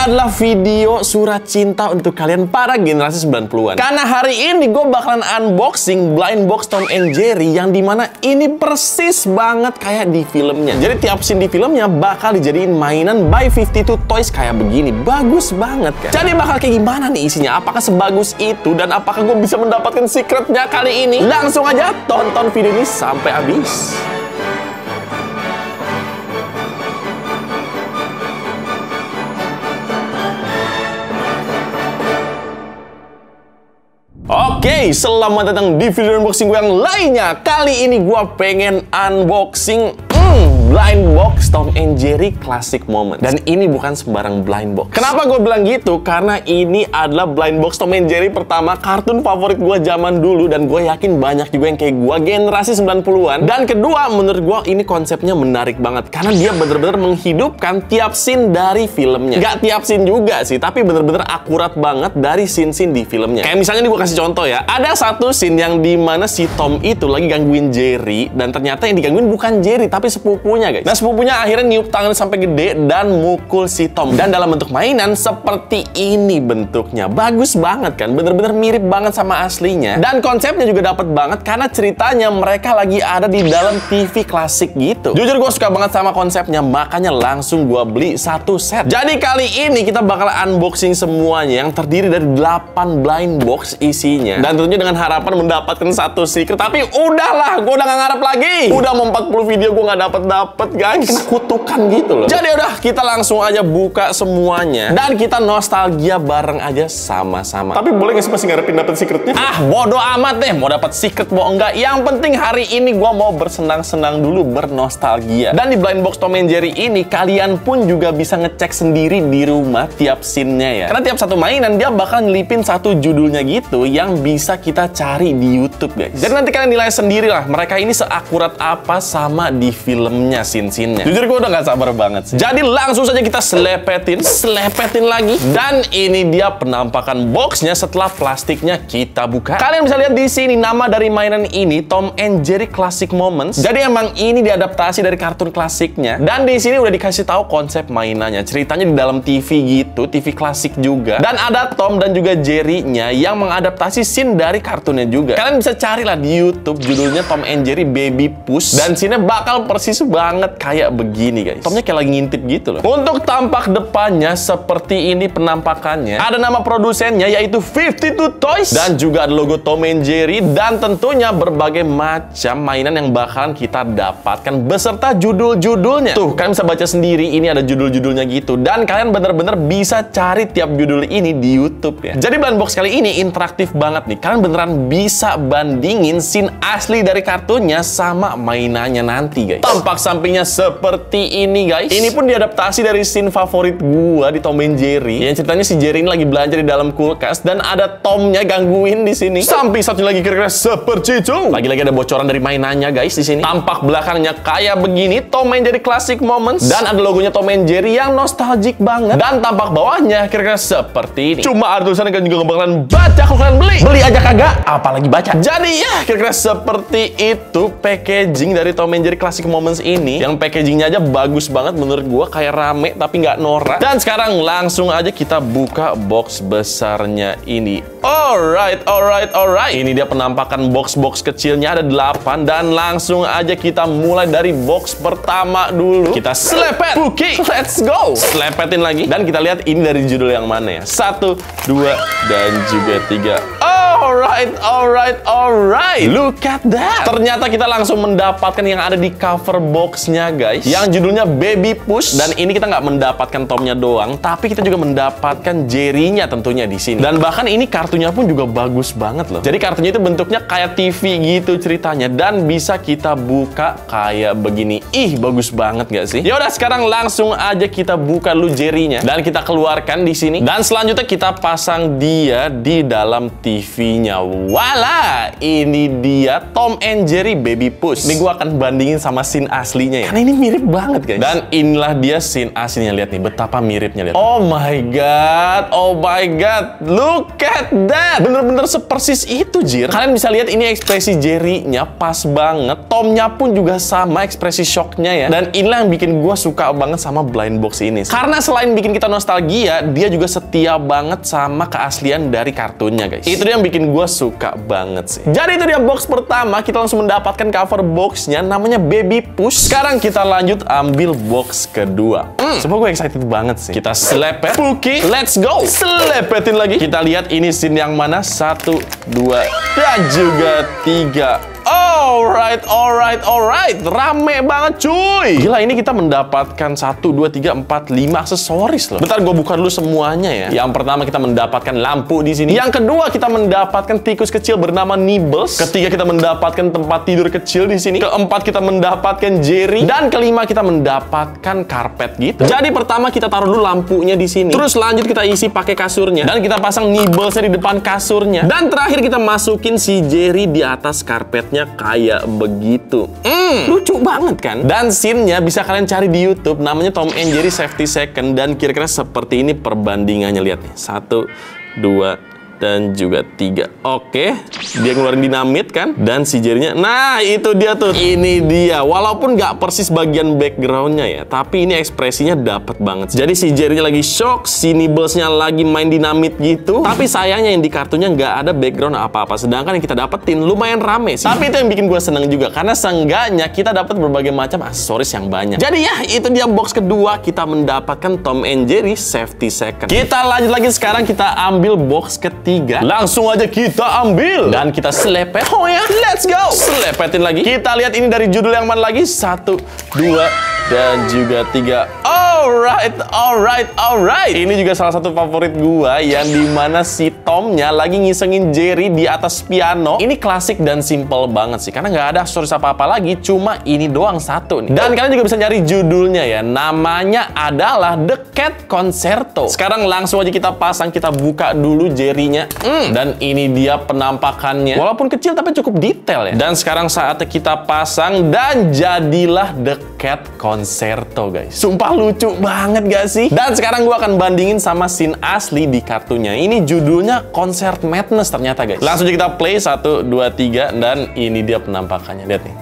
adalah video surat cinta untuk kalian para generasi 90-an. Karena hari ini gue bakalan unboxing blind box Tom and Jerry yang dimana ini persis banget kayak di filmnya. Jadi tiap scene di filmnya bakal dijadiin mainan by 52 Toys kayak begini. Bagus banget kan? Jadi bakal kayak gimana nih isinya? Apakah sebagus itu? Dan apakah gue bisa mendapatkan secretnya kali ini? Langsung aja tonton video ini sampai habis. Oke, selamat datang di video unboxing gue yang lainnya. Kali ini gue pengen unboxing blind box Tom and Jerry Classic Moment. Dan ini bukan sembarang blind box. Kenapa gue bilang gitu? Karena ini adalah blind box Tom and Jerry pertama, kartun favorit gue zaman dulu. Dan gue yakin banyak juga yang kayak gue, generasi 90-an. Dan kedua, menurut gue ini konsepnya menarik banget. Karena dia bener-bener menghidupkan tiap scene dari filmnya. Gak tiap scene juga sih, tapi bener-bener akurat banget dari scene-scene di filmnya. Kayak misalnya nih gue kasih contoh ya. Ada satu scene yang dimana si Tom itu lagi gangguin Jerry. Dan ternyata yang digangguin bukan Jerry, tapi sepupunya, guys. Nah, sepupunya akhirnya niup tangan sampai gede dan mukul si Tom. Dan dalam bentuk mainan seperti ini bentuknya. Bagus banget kan? Bener-bener mirip banget sama aslinya. Dan konsepnya juga dapet banget karena ceritanya mereka lagi ada di dalam TV klasik gitu. Jujur gue suka banget sama konsepnya, makanya langsung gue beli satu set. Jadi kali ini kita bakal unboxing semuanya yang terdiri dari 8 blind box isinya. Dan tentunya dengan harapan mendapatkan satu secret. Tapi udahlah, gue udah gak ngarep lagi. Udah mau 40 video gue gak dapet guys. Kena kutukan gitu loh. Jadi udah, kita langsung aja buka semuanya. Dan kita nostalgia bareng aja sama-sama. Tapi boleh gak sih masih ngarepin dapet secretnya? Ah, bodo amat deh. Mau dapet secret mau enggak. Yang penting hari ini gue mau bersenang-senang dulu, bernostalgia. Dan di blind box Tom and Jerry ini, kalian pun juga bisa ngecek sendiri di rumah tiap scene-nya ya. Karena tiap satu mainan dia bakal nyelipin satu judulnya gitu yang bisa kita cari di YouTube, guys. Jadi nanti kalian nilai sendiri lah, mereka ini seakurat apa sama di filmnya, scene-scene-nya. Jujur gue udah gak sabar banget sih. Jadi langsung saja kita selepetin lagi. Dan ini dia penampakan boxnya setelah plastiknya kita buka. Kalian bisa lihat di sini nama dari mainan ini, Tom and Jerry Classic Moments. Jadi emang ini diadaptasi dari kartun klasiknya. Dan di sini udah dikasih tahu konsep mainannya. Ceritanya di dalam TV gitu, TV klasik juga. Dan ada Tom dan juga Jerry-nya yang mengadaptasi scene dari kartunnya juga. Kalian bisa carilah di YouTube, judulnya Tom and Jerry Baby Push. Dan scene-nya bakal persis banget kayak begini, guys. Tomnya kayak lagi ngintip gitu loh. Untuk tampak depannya seperti ini penampakannya. Ada nama produsennya yaitu 52 Toys. Dan juga ada logo Tom and Jerry. Dan tentunya berbagai macam mainan yang bakalan kita dapatkan beserta judul-judulnya. Tuh, kalian bisa baca sendiri. Ini ada judul-judulnya gitu. Dan kalian bener-bener bisa cari tiap judul ini di YouTube ya. Jadi blind box kali ini interaktif banget nih. Kalian beneran bisa bandingin scene asli dari kartunnya sama mainannya nanti, guys. Tampak sampingnya seperti ini, guys. Ini pun diadaptasi dari scene favorit gua di Tom and Jerry. Yang ceritanya si Jerry ini lagi belanja di dalam kulkas dan ada Tomnya gangguin di sini. Samping satunya lagi kira-kira seperti itu. Lagi-lagi ada bocoran dari mainannya, guys, di sini. Tampak belakangnya kayak begini, Tom and Jerry Classic Moments. Dan ada logonya Tom and Jerry yang nostalgic banget. Dan tampak bawahnya kira-kira seperti ini. Cuma ada tulisannya kan juga nggak bakalan baca kalau kalian beli. Beli aja kagak, apalagi baca. Jadi ya, kira-kira seperti itu packaging dari Tom and Jerry Classic Moments ini. Yang packagingnya aja bagus banget menurut gua, kayak rame tapi nggak norak. Dan sekarang langsung aja kita buka box besarnya ini. Alright. Ini dia penampakan box-box kecilnya, ada 8. Dan langsung aja kita mulai dari box pertama dulu. Kita selepet. Buki, let's go. Selepetin lagi. Dan kita lihat ini dari judul yang mana ya. 1, 2, dan juga 3. Alright. Look at that. Ternyata kita langsung mendapatkan yang ada di cover boxnya, guys. Yang judulnya Baby Push. Dan ini kita nggak mendapatkan Tomnya doang, tapi kita juga mendapatkan Jerry-nya tentunya di sini. Dan bahkan ini kartunya pun juga bagus banget loh. Jadi kartunya itu bentuknya kayak TV gitu ceritanya. Dan bisa kita buka kayak begini. Ih, bagus banget gak sih? Ya udah, sekarang langsung aja kita buka dulu Jerry-nya. Dan kita keluarkan di sini. Dan selanjutnya kita pasang dia di dalam TV aslinya. Wala, ini dia Tom and Jerry Baby Puss. Ini gue akan bandingin sama scene aslinya ya, karena ini mirip banget guys. Dan inilah dia scene aslinya, lihat nih betapa miripnya, lihat. Oh my god, oh my god, look at that. Bener-bener sepersis itu, Jir. Kalian bisa lihat ini ekspresi Jerry-nya pas banget. Tomnya pun juga sama ekspresi shocknya ya. Dan inilah yang bikin gue suka banget sama blind box ini. Karena selain bikin kita nostalgia, dia juga setia banget sama keaslian dari kartunnya guys. Itu dia yang bikin gue suka banget sih. Jadi itu dia box pertama, kita langsung mendapatkan cover boxnya, namanya Baby Puss. Sekarang kita lanjut ambil box kedua. Semua gue excited banget sih. Kita selepet, Puki, let's go. Selepetin lagi. Kita lihat ini scene yang mana, 1, 2, dan juga 3. Alright, alright, alright. Rame banget cuy. Gila, ini kita mendapatkan 1, 2, 3, 4, 5 aksesoris loh. Bentar, gue buka dulu semuanya ya. Yang pertama kita mendapatkan lampu di sini. Yang kedua kita mendapatkan tikus kecil bernama Nibbles. Ketiga kita mendapatkan tempat tidur kecil di sini. Keempat kita mendapatkan Jerry. Dan kelima kita mendapatkan karpet gitu. Jadi pertama kita taruh dulu lampunya di sini. Terus lanjut kita isi pakai kasurnya. Dan kita pasang Nibblesnya di depan kasurnya. Dan terakhir kita masukin si Jerry di atas karpetnya kayak begitu. Lucu banget kan? Dan scene-nya bisa kalian cari di YouTube, namanya Tom and Jerry Safety Second, dan kira-kira seperti ini perbandingannya. Lihat nih, 1, 2, dan juga 3. Oke, dia ngeluarin dinamit kan, dan si Jerry-nya, nah itu dia tuh, ini dia. Walaupun nggak persis bagian background-nya ya, tapi ini ekspresinya dapet banget. Jadi si Jerry-nya lagi shock, si Nibbles-nya lagi main dinamit gitu. Tapi sayangnya yang di kartunya nggak ada background apa-apa, sedangkan yang kita dapetin lumayan rame sih. Tapi itu yang bikin gue seneng juga, karena seenggaknya kita dapat berbagai macam aksesoris yang banyak. Jadi ya, itu dia box kedua, kita mendapatkan Tom and Jerry Safety Second. Kita lanjut lagi, sekarang kita ambil box ketiga. Langsung aja kita ambil dan kita selepet. Oh ya, let's go. Selepetin lagi. Kita lihat ini dari judul yang mana lagi. 1, 2, dan juga 3. Alright, alright, alright. Ini juga salah satu favorit gua, yang dimana si Tomnya lagi ngisengin Jerry di atas piano. Ini klasik dan simple banget sih, karena nggak ada aksesoris apa-apa lagi, cuma ini doang satu nih. Dan kalian juga bisa nyari judulnya ya, namanya adalah The Cat Concerto. Sekarang langsung aja kita pasang, kita buka dulu Jerry-nya. Dan ini dia penampakannya. Walaupun kecil tapi cukup detail ya. Dan sekarang saatnya kita pasang, dan jadilah The Cat Concerto guys. Sumpah lucu banget gak sih? Dan sekarang gue akan bandingin sama scene asli di kartunya. Ini judulnya Concert Madness ternyata guys. Langsung aja kita play, 1, 2, 3, dan ini dia penampakannya. Lihat nih.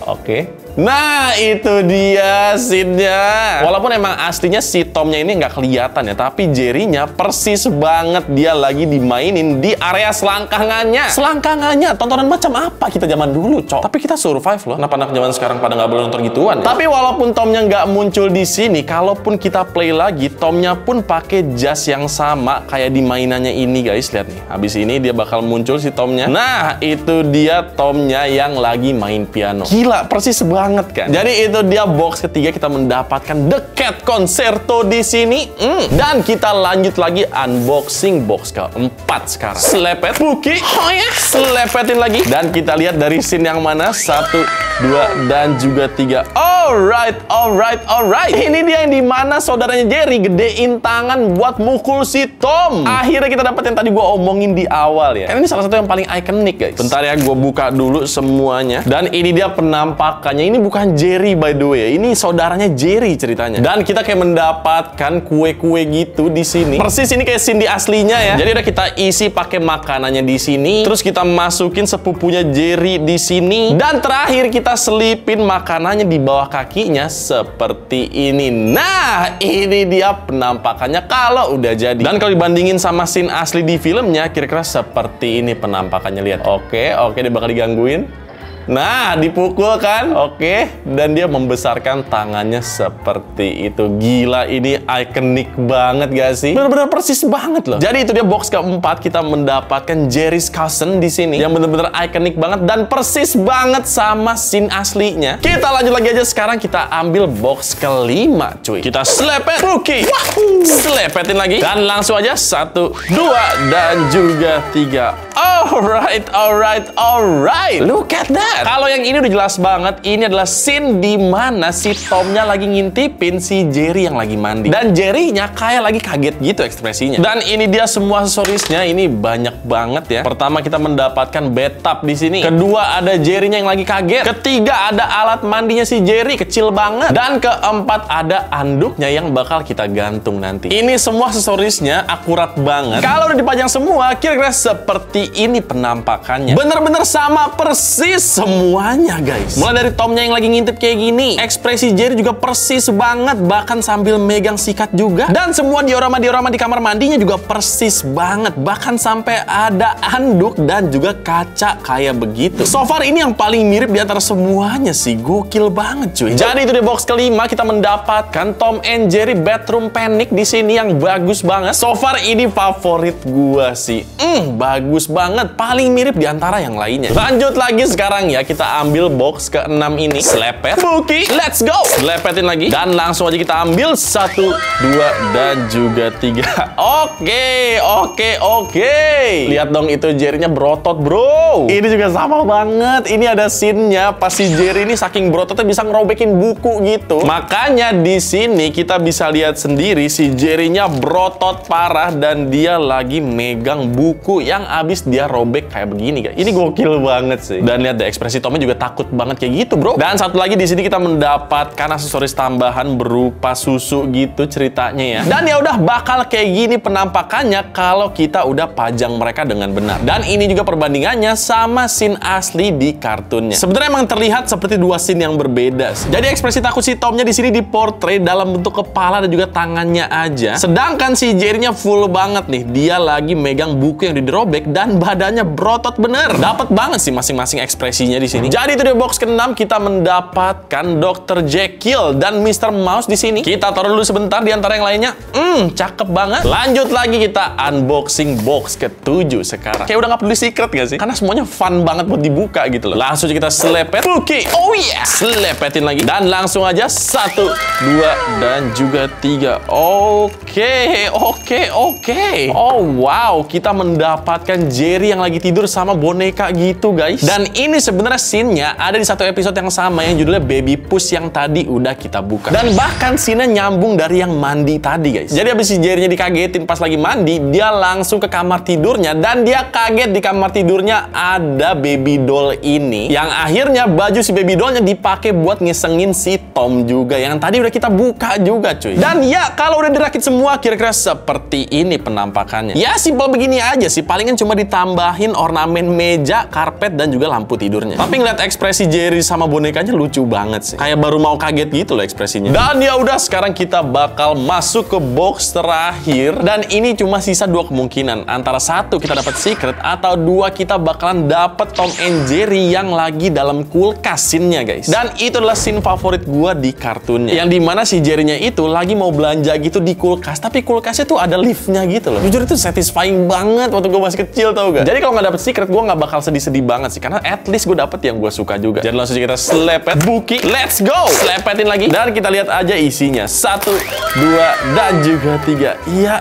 Oke. Nah, itu dia scene-nya. Walaupun emang aslinya si Tomnya ini nggak kelihatan ya, tapi Jerry-nya persis banget dia lagi dimainin di area selangkangannya. Selangkangannya, tontonan macam apa kita zaman dulu, cok. Tapi kita survive loh. Kenapa anak zaman sekarang pada nggak boleh nonton gituan ya? Tapi walaupun Tomnya nggak muncul di sini, kalaupun kita play lagi, Tomnya pun pakai jas yang sama kayak di mainannya ini guys. Lihat nih, habis ini dia bakal muncul si Tomnya. Nah, itu dia Tomnya yang lagi main piano. Gila, persis banget kan. Jadi itu dia box ketiga, kita mendapatkan The Cat Concerto di sini. Dan kita lanjut lagi unboxing box keempat sekarang. Selepet, Puki. Oh ya, selepetin lagi. Dan kita lihat dari scene yang mana, 1, 2, dan juga 3. Alright, alright, alright. Ini dia yang dimana saudaranya Jerry gedein tangan buat mukul si Tom. Akhirnya kita dapat yang tadi gua omongin di awal ya. Karena ini salah satu yang paling ikonik guys. Bentar ya, gua buka dulu semuanya. Dan ini dia penampakannya. Ini bukan Jerry by the way. Ini saudaranya Jerry ceritanya. Dan kita kayak mendapatkan kue-kue gitu di sini. Persis ini kayak scene di aslinya ya. Jadi udah kita isi pakai makanannya di sini. Terus kita masukin sepupunya Jerry di sini. Dan terakhir kita selipin makanannya di bawah kakinya seperti ini. Nah, ini dia penampakannya kalau udah jadi. Dan kalau dibandingin sama scene asli di filmnya, kira-kira seperti ini penampakannya. Lihat. Oke, dia bakal digangguin. Nah, dipukul kan? Oke. Dan dia membesarkan tangannya seperti itu. Gila, ini ikonik banget gak sih? Bener-bener persis banget loh. Jadi itu dia box keempat, kita mendapatkan Jerry's Cousin di sini yang bener-bener ikonik banget dan persis banget sama scene aslinya. Kita lanjut lagi aja, sekarang kita ambil box kelima, cuy. Kita selepet, Puki. Selepetin lagi. Dan langsung aja 1, 2, dan juga 3. Alright, alright, alright. Look at that. lihat. Kalau yang ini udah jelas banget, ini adalah scene di mana si Tomnya lagi ngintipin si Jerry yang lagi mandi. Dan Jerry-nya kayak lagi kaget gitu ekspresinya. Dan ini dia semua aksesorisnya, ini banyak banget ya. Pertama kita mendapatkan bathtub di sini. Kedua ada Jerry-nya yang lagi kaget. Ketiga ada alat mandinya si Jerry, kecil banget. Dan keempat ada anduknya yang bakal kita gantung nanti. Ini semua aksesorisnya akurat banget. Kalau udah dipajang semua, kira-kira seperti ini penampakannya. Bener-bener sama persis semuanya, guys. Mulai dari Tomnya yang lagi ngintip kayak gini, ekspresi Jerry juga persis banget, bahkan sambil megang sikat juga. Dan semua diorama-diorama di kamar mandinya juga persis banget, bahkan sampai ada anduk dan juga kaca kayak begitu. So far ini yang paling mirip di antara semuanya sih, gokil banget cuy. Jadi itu di box kelima kita mendapatkan Tom and Jerry Bedroom Panic di sini yang bagus banget. So far ini favorit gua sih. Bagus banget, paling mirip di antara yang lainnya. Lanjut lagi sekarang ya, kita ambil box ke-6 ini. Slepet, Buki, let's go. Slepetin lagi. Dan langsung aja kita ambil 1, 2, dan juga 3. Oke. Lihat dong itu Jerry-nya berotot, bro. Ini juga sama banget. Ini ada scene-nya pas si Jerry ini saking berototnya bisa ngerobekin buku gitu. Makanya di sini kita bisa lihat sendiri si Jerry-nya berotot parah dan dia lagi megang buku yang abis dia robek kayak begini, guys. Ini gokil banget sih. Dan lihat deh ekspresi Tomnya juga takut banget kayak gitu, bro. Dan satu lagi di sini kita mendapatkan aksesoris tambahan berupa susu gitu ceritanya ya. Dan ya udah bakal kayak gini penampakannya kalau kita udah pajang mereka dengan benar. Dan ini juga perbandingannya sama scene asli di kartunnya. Sebenarnya emang terlihat seperti dua scene yang berbeda sih. Jadi ekspresi takut si Tomnya di sini diportray dalam bentuk kepala dan juga tangannya aja. Sedangkan si Jerry-nya full banget nih. Dia lagi megang buku yang dirobek dan badannya berotot bener. Dapat banget sih masing-masing ekspresinya di sini. Jadi itu di box ke-6 kita mendapatkan Dr. Jekyll dan Mr. Mouse di sini. Kita taruh dulu sebentar di antara yang lainnya. Cakep banget. Lanjut lagi kita unboxing box ke-7 sekarang. Kayak udah nggak perlu secret gak sih? Karena semuanya fun banget buat dibuka gitu loh. Langsung aja kita selepet. Buki. Oh yeah. Selepetin lagi. Dan langsung aja 1, 2, dan juga 3. Oke. Oh wow. Kita mendapatkan Jerry yang lagi tidur sama boneka gitu, guys. Dan ini sebenarnya scene-nya ada di satu episode yang sama yang judulnya Baby Puss yang tadi udah kita buka. Dan bahkan scene-nya nyambung dari yang mandi tadi, guys. Jadi abis si Jerry-nya dikagetin pas lagi mandi, dia langsung ke kamar tidurnya dan dia kaget di kamar tidurnya ada baby doll ini. Yang akhirnya baju si baby dollnya dipakai buat ngesengin si Tom juga yang tadi udah kita buka juga, cuy. Dan ya kalau udah dirakit semua kira-kira seperti ini penampakannya. Ya simpel begini aja sih, palingan cuma ditambahin ornamen meja, karpet, dan juga lampu tidurnya. Tapi ngeliat ekspresi Jerry sama bonekanya lucu banget sih. Kayak baru mau kaget gitu loh ekspresinya. Dan ya udah sekarang kita bakal masuk ke box terakhir. Dan ini cuma sisa dua kemungkinan. Antara satu kita dapat secret atau dua kita bakalan dapat Tom and Jerry yang lagi dalam kulkas scene-nya, guys. Dan itu adalah scene favorit gua di kartunnya. Yang dimana si Jerry-nya itu lagi mau belanja gitu di kulkas. Tapi kulkasnya tuh ada liftnya gitu loh. Jujur itu satisfying banget waktu gue masih kecil, tau gak? Jadi kalau nggak dapet secret, gue nggak bakal sedih-sedih banget sih. Karena at least gue dapet yang gue suka juga. Jadi langsung kita selepet Buki. Let's go! Selepetin lagi. Dan kita lihat aja isinya. 1, 2, dan juga 3. Iya.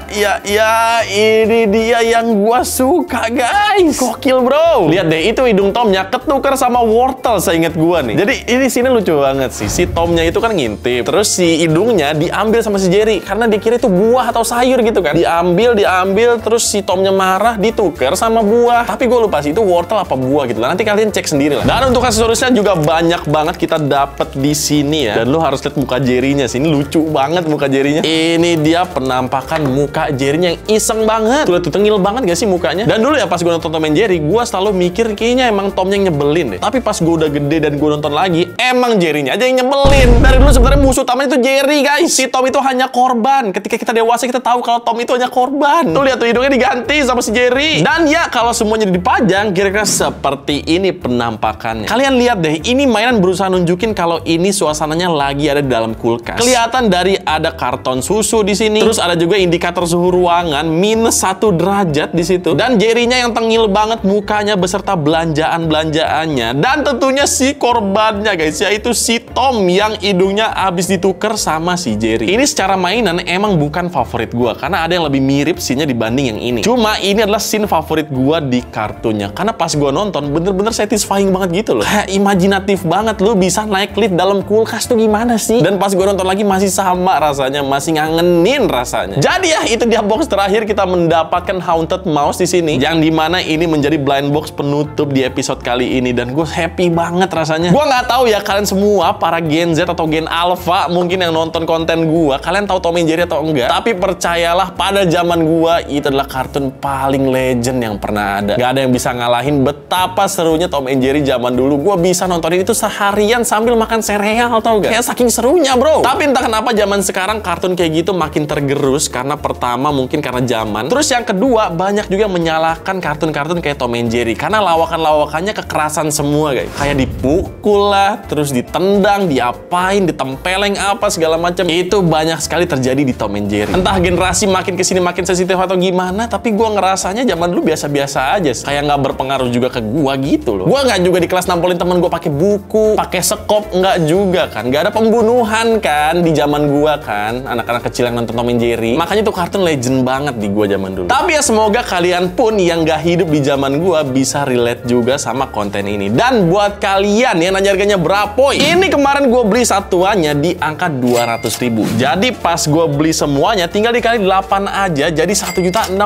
Ini dia yang gue suka, guys. Gokil, bro. Lihat deh, itu hidung Tomnya ketukar sama wortel, seinget gue nih. Jadi ini sini lucu banget sih. Si Tomnya itu kan ngintip. Terus si hidungnya diambil sama si Jerry. Karena dikira itu buah atau sayur gitu kan. Diambil, terus si Tomnya marah, ditukar sama buah. Tapi gue lupa sih itu wortel apa buah gitu lah. Nanti kalian cek sendiri lah. Dan untuk aksesorisnya juga banyak banget kita dapet di sini ya. Dan lu harus lihat muka Jerry-nya sih. Ini lucu banget muka Jerry-nya. Ini dia penampakan muka Jerry-nya yang iseng banget. Tuh tengil banget gak sih mukanya? Dan dulu ya pas gue nonton Tom and Jerry, gue selalu mikir kayaknya emang Tomnya yang nyebelin deh. Tapi pas gue udah gede dan gue nonton lagi, emang Jerry-nya aja yang nyebelin. Dari dulu sebenarnya musuh utamanya itu Jerry, guys. Si Tom itu hanya korban. Ketika kita dewasa kita tahu kalau Tom itu hanya korban. Tuh lihat tuh hidungnya diganti sama si Jerry. Dan ya kalau semuanya dipajang kira-kira seperti ini penampakannya. Kalian lihat deh, ini mainan berusaha nunjukin kalau ini suasananya lagi ada di dalam kulkas. Kelihatan dari ada karton susu di sini. Terus ada juga indikator suhu ruangan -1 derajat di situ. Dan Jerry-nya yang tengil banget mukanya beserta belanjaan-belanjaannya. Dan tentunya si korbannya, guys, yaitu si Tom yang hidungnya abis ditukar sama si Jerry. Ini secara mainan emang bukan favorit gua karena ada yang lebih mirip scene-nya dibanding yang ini. Cuma ini adalah scene favorit gua di kartunnya karena pas gua nonton bener-bener satisfying banget gitu loh. Kayak imajinatif banget, lu bisa naik lift dalam kulkas tuh gimana sih? Dan pas gua nonton lagi masih sama rasanya, masih ngangenin rasanya. Jadi ya itu dia box terakhir, kita mendapatkan Haunted Mouse di sini, yang dimana ini menjadi blind box penutup di episode kali ini dan gue happy banget rasanya. Gue nggak tahu ya kalian semua para Gen Z atau Gen Alpha mungkin yang nonton konten gue, kalian tahu Tom and Jerry atau enggak? Tapi percayalah pada zaman gue itu adalah kartun paling legend yang pernah ada. Gak ada yang bisa ngalahin betapa serunya Tom and Jerry zaman dulu. Gue bisa nontonin itu seharian sambil makan sereal, tau gak? Kayak saking serunya bro. Tapi entah kenapa zaman sekarang kartun kayak gitu makin tergerus karena pertama mungkin karena zaman. Terus yang kedua banyak juga yang menyalahkan kartun-kartun kayak Tom and Jerry karena lawakan-lawakannya kekerasan semua guys. Kayak dipukul lah, terus ditendang, diapain, ditempeleng apa segala macam. Itu banyak sekali terjadi di Tom and Jerry. Entah generasi makin kesini makin sensitif atau gimana, tapi gua ngerasanya zaman dulu biasa-biasa aja. Kayak nggak berpengaruh juga ke gua gitu loh. Gua nggak juga di kelas nampolin temen gua pakai buku, pakai sekop, nggak juga kan. Nggak ada pembunuhan kan di zaman gua kan. Anak-anak kecil yang nonton Tom and Jerry. Makanya tuh kartun legend banget di gua zaman dulu. Tapi ya semoga kalian pun yang gak hidup di zaman gua bisa relate juga sama konten ini. Dan buat kalian yang nanya harganya berapa, ini kemarin gua beli satuannya di angka 200.000. Jadi pas gua beli semuanya tinggal dikali 8 aja, jadi 1.600.000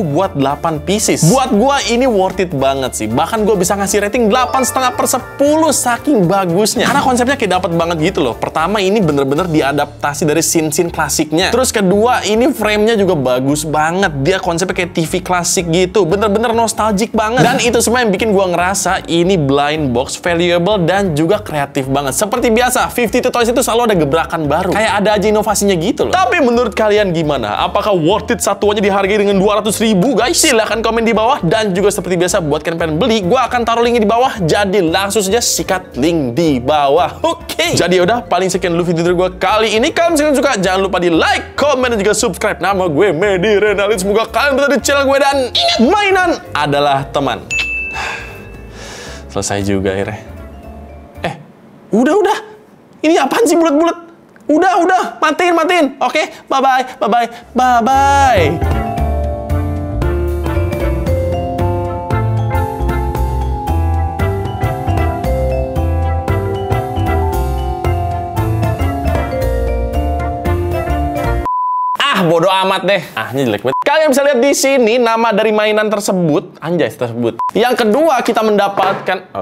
buat 8 pieces. Buat gua ini worth it banget sih. Bahkan gua bisa ngasih rating 8,5/10 saking bagusnya. Karena konsepnya kayak dapet banget gitu loh. Pertama ini bener-bener diadaptasi dari scene-scene klasiknya. Terus kedua ini frame-nya juga bagus banget. Dia konsepnya kayak TV klasik gitu, bener-bener nostalgic banget. Dan itu semua yang bikin gua ngerasa ini blind box valuable dan juga kreatif banget. Seperti biasa, 52 Toys itu selalu ada gebrakan baru. Kayak ada aja inovasinya gitu loh. Tapi menurut kalian gimana? Apakah worth it satuannya dihargai dengan 200.000 guys? Silahkan komen di bawah. Dan juga seperti biasa, buat kalian pengen beli, gua akan taruh linknya di bawah. Jadi langsung saja sikat link di bawah. Oke. Jadi udah, paling sekian dulu video gua kali ini. Kalau misalkan suka, jangan lupa di like, komen, dan juga subscribe. Nama gue Medi Renaldi. Semoga kalian betah di channel gue dan ingat, mainan adalah teman. Selesai juga akhirnya. Udah. Ini apaan sih bulat-bulat? Udah, matiin. Oke, bye-bye. Bodoh amat deh. Ini jelek banget. Kalian bisa lihat di sini nama dari mainan tersebut. Anjay, tersebut. Yang kedua kita mendapatkan